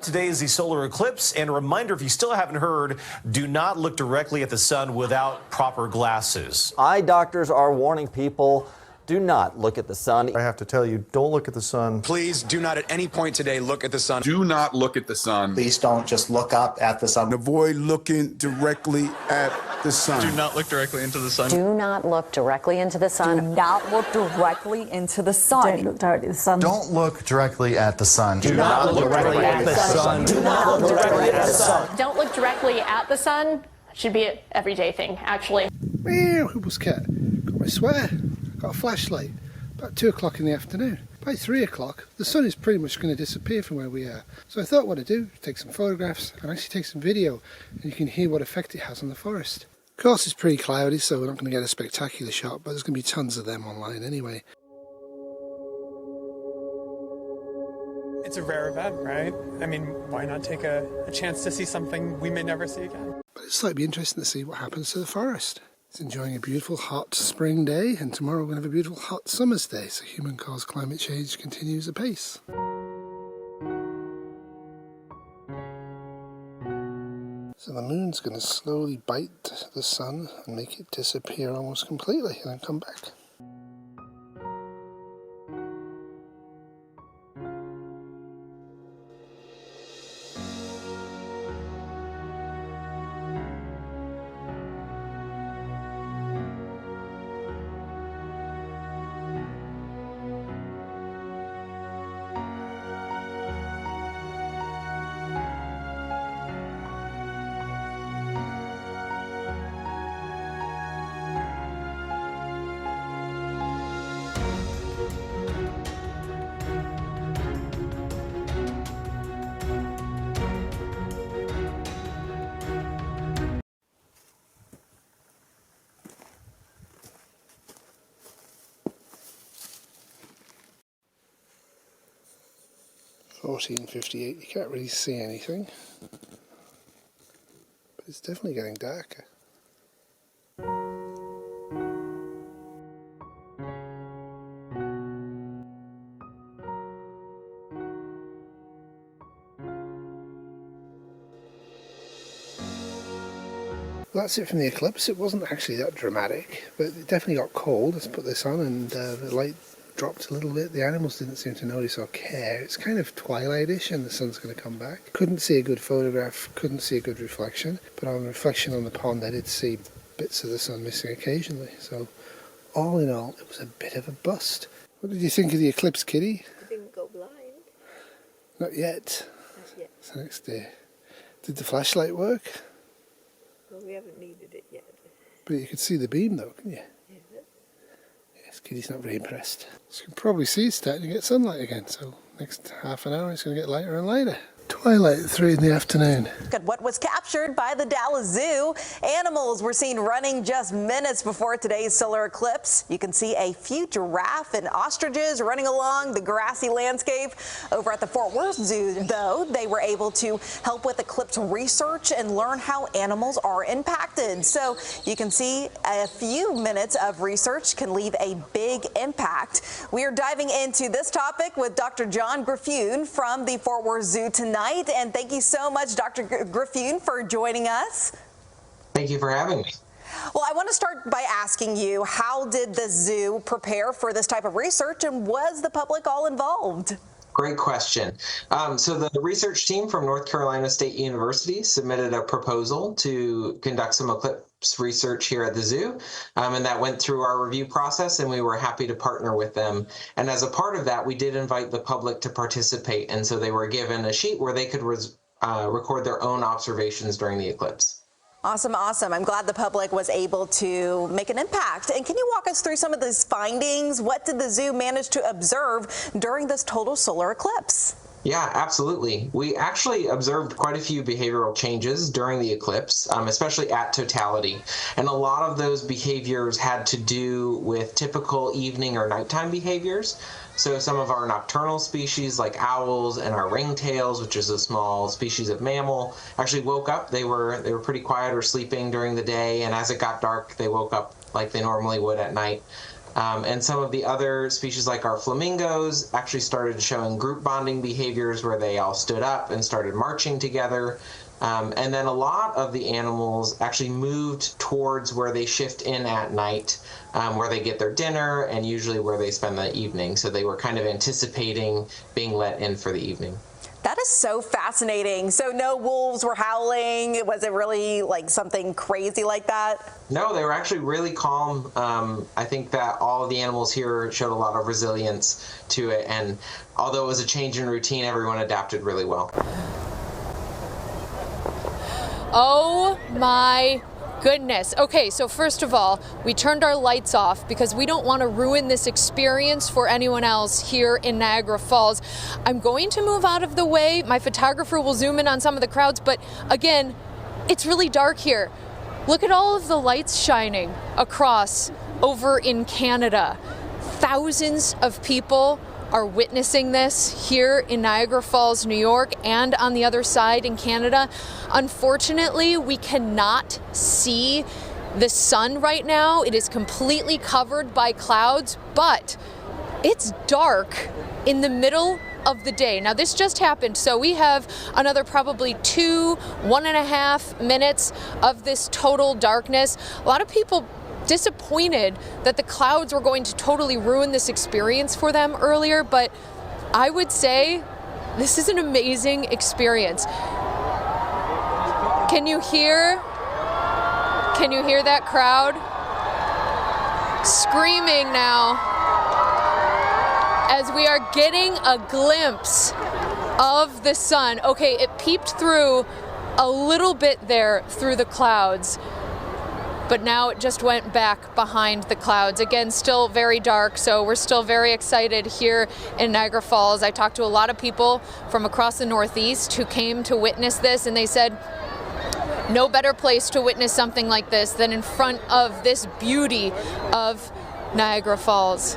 Today is the solar eclipse, and a reminder, if you still haven't heard, do not look directly at the sun without proper glasses. Eye doctors are warning people, do not look at the sun. I have to tell you, don't look at the sun. Please do not at any point today look at the sun. Do not look at the sun. Please don't just look up at the sun. Avoid looking directly at the sun. Do not look directly into the sun. Do not look directly into the sun. Do not look directly into the sun. Don't look directly at the sun. Don't look directly at the sun. Do not look directly at the sun. Do not look directly at the sun. Don't look directly at the sun. Should be an everyday thing, actually. Meow, Huples Cat. Got my sweater. Got a flashlight. About 2 o'clock in the afternoon. By 3 o'clock, the sun is pretty much going to disappear from where we are. So I thought what I'd do, take some photographs and actually take some video, and you can hear what effect it has on the forest. Of course, it's pretty cloudy, so we're not going to get a spectacular shot, but there's going to be tons of them online anyway. It's a rare event, right? I mean, why not take a chance to see something we may never see again? But it's slightly interesting to see what happens to the forest. It's enjoying a beautiful hot spring day, and tomorrow we're going to have a beautiful hot summer's day, so human-caused climate change continues apace. So the moon's going to slowly bite the sun and make it disappear almost completely, and then come back. $14:58. You can't really see anything, but it's definitely getting darker. That's it from the eclipse. It wasn't actually that dramatic, but it definitely got cold. Let's put this on, and the light dropped a little bit. The animals didn't seem to notice or care. It's kind of twilightish and the sun's going to come back. Couldn't see a good photograph, couldn't see a good reflection, but on reflection on the pond I did see bits of the sun missing occasionally. So all in all, it was a bit of a bust. What did you think of the eclipse, Kitty? I didn't go blind. Not yet. Not yet. It's the next day. Did the flashlight work? Well, we haven't needed it yet. But you could see the beam though, couldn't you? Yes, Kitty's not very impressed. So you can probably see it's starting to get sunlight again, so next half an hour it's going to get lighter and lighter. Twilight at 3 in the afternoon. Look at what was captured by the Dallas Zoo. Animals were seen running just minutes before today's solar eclipse. You can see a few giraffe and ostriches running along the grassy landscape. Over at the Fort Worth Zoo, though, they were able to help with eclipse research and learn how animals are impacted. So you can see a few minutes of research can leave a big impact. We are diving into this topic with Dr. John Griffune from the Fort Worth Zoo tonight. And thank you so much, Dr. Griffune, for joining us. Thank you for having me. Well, I want to start by asking you, how did the zoo prepare for this type of research, and was the public all involved? Great question. So the research team from North Carolina State University submitted a proposal to conduct some eclipse research here at the zoo, and that went through our review process, and we were happy to partner with them. And as a part of that, we did invite the public to participate, and so they were given a sheet where they could record their own observations during the eclipse. Awesome, awesome. I'm glad the public was able to make an impact. And can you walk us through some of these findings? What did the zoo manage to observe during this total solar eclipse? Yeah, absolutely. We actually observed quite a few behavioral changes during the eclipse, especially at totality. And a lot of those behaviors had to do with typical evening or nighttime behaviors. So some of our nocturnal species like owls and our ringtails, which is a small species of mammal, actually woke up. They were pretty quiet or sleeping during the day, and as it got dark, they woke up like they normally would at night. And some of the other species, like our flamingos, actually started showing group bonding behaviors where they all stood up and started marching together. And then a lot of the animals actually moved towards where they shift in at night, where they get their dinner and usually where they spend the evening. So they were kind of anticipating being let in for the evening. That is so fascinating. So no wolves were howling. Was it really like something crazy like that? No, they were actually really calm. I think that all of the animals here showed a lot of resilience to it. And although it was a change in routine, everyone adapted really well. Oh my goodness. Okay, so first of all, we turned our lights off because we don't want to ruin this experience for anyone else here in Niagara Falls. I'm going to move out of the way. My photographer will zoom in on some of the crowds, but again, it's really dark here. Look at all of the lights shining across over in Canada. Thousands of people are witnessing this here in Niagara Falls, New York, and on the other side in Canada. Unfortunately, we cannot see the sun right now. It is completely covered by clouds, but it's dark in the middle of the day. Now this just happened, so we have another probably 1.5 minutes of this total darkness. A lot of people disappointed that the clouds were going to totally ruin this experience for them earlier, but I would say this is an amazing experience. Can you hear that crowd screaming now as we are getting a glimpse of the sun? Okay, it peeped through a little bit there through the clouds, but now it just went back behind the clouds. Again, still very dark, so we're still very excited here in Niagara Falls. I talked to a lot of people from across the Northeast who came to witness this, and they said no better place to witness something like this than in front of this beauty of Niagara Falls.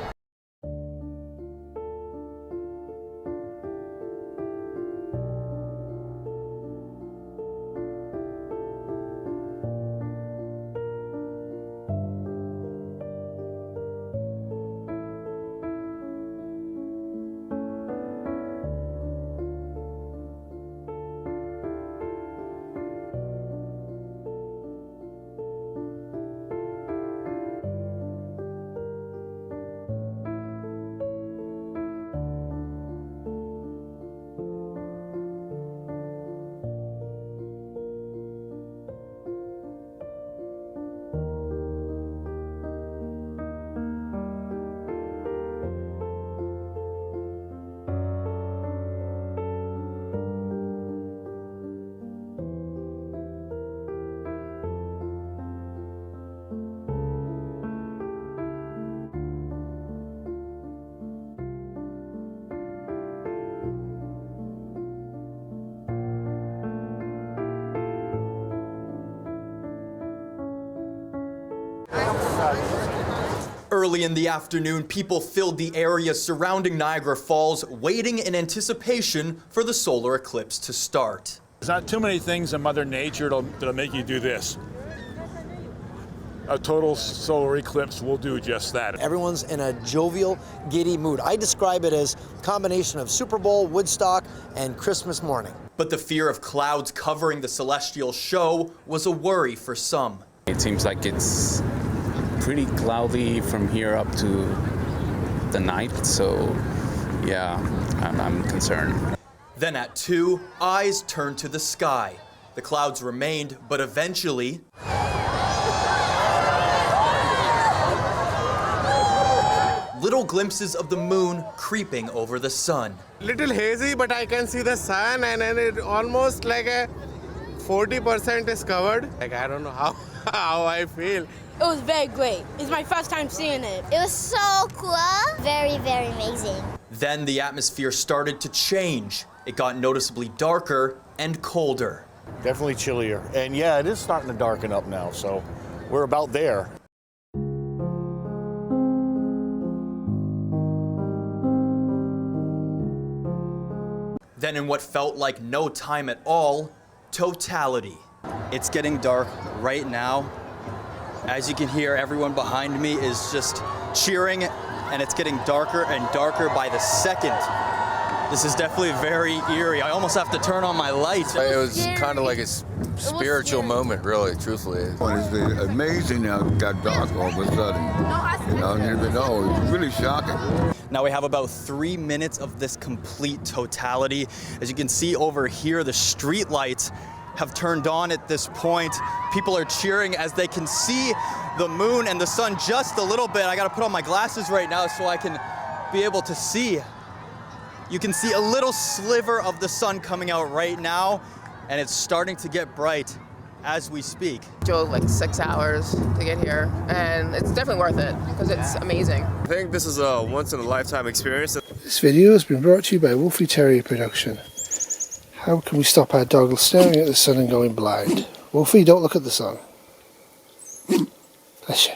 Early in the afternoon, people filled the area surrounding Niagara Falls, waiting in anticipation for the solar eclipse to start. There's not too many things in Mother Nature that'll make you do this. A total solar eclipse will do just that. Everyone's in a jovial, giddy mood. I describe it as a combination of Super Bowl, Woodstock, and Christmas morning. But the fear of clouds covering the celestial show was a worry for some. It seems like it's pretty cloudy from here up to the night, so yeah, I'm concerned. Then at 2, eyes turned to the sky. The clouds remained, but eventually little glimpses of the moon creeping over the sun. Little hazy, but I can see the sun, and then it almost like a 40% is covered. Like, I don't know how I feel. It was very great. It's my first time seeing it. It was so cool. Very, very amazing. Then the atmosphere started to change. It got noticeably darker and colder. Definitely chillier. And yeah, it is starting to darken up now, so we're about there. Then in what felt like no time at all, totality. It's getting dark right now. As you can hear, everyone behind me is just cheering, and it's getting darker and darker by the second. This is definitely very eerie. I almost have to turn on my lights. It was kind of like a spiritual moment, really, truthfully. It's amazing how it got dark all of a sudden. You know, I didn't even know. It was really shocking. Now we have about 3 minutes of this complete totality. As you can see over here, the street lights have turned on at this point. People are cheering as they can see the moon and the sun just a little bit. I gotta put on my glasses right now so I can be able to see. You can see a little sliver of the sun coming out right now, and it's starting to get bright as we speak. Drove like 6 hours to get here, and it's definitely worth it because it's amazing. I think this is a once-in-a-lifetime experience. This video has been brought to you by Wolfie Terrier Production. How can we stop our dog staring at the sun and going blind? Wolfie, don't look at the sun. Bless you.